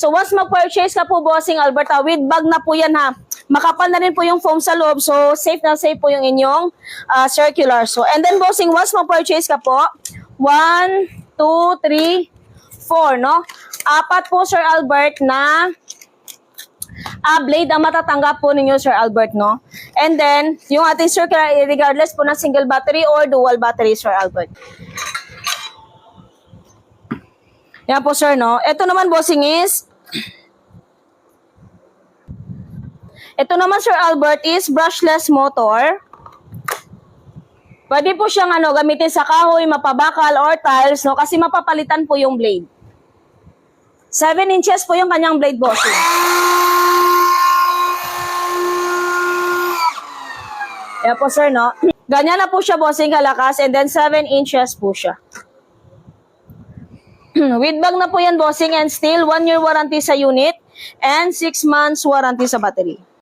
So once mag-purchase ka po, Bossing Albert, with bag na po yan ha. Makapal na rin po yung foam sa loob. So safe na safe po yung inyong circular. So and then, Bossing, once mag-purchase ka po, 1, 2, 3, 4, no? 4 po, Sir Albert, na blade ang matatanggap po ninyo, Sir Albert, no? And then, yung ating circular, regardless po ng single battery or dual battery, Sir Albert. Yan po, sir, no? Ito naman, Bossing, ito naman, Sir Albert, is brushless motor. Pwede po siyang gamitin sa kahoy, mapabakal, or tiles, no? Kasi mapapalitan po yung blade. 7 inches po yung kanyang blade, Bossing. Yan po, sir, no? Ganyan na po siya, Bossing, kalakas. And then, 7 inches po siya. With bag na po yan, Bossing. And still, 1 year warranty sa unit. And 6 months warranty sa battery.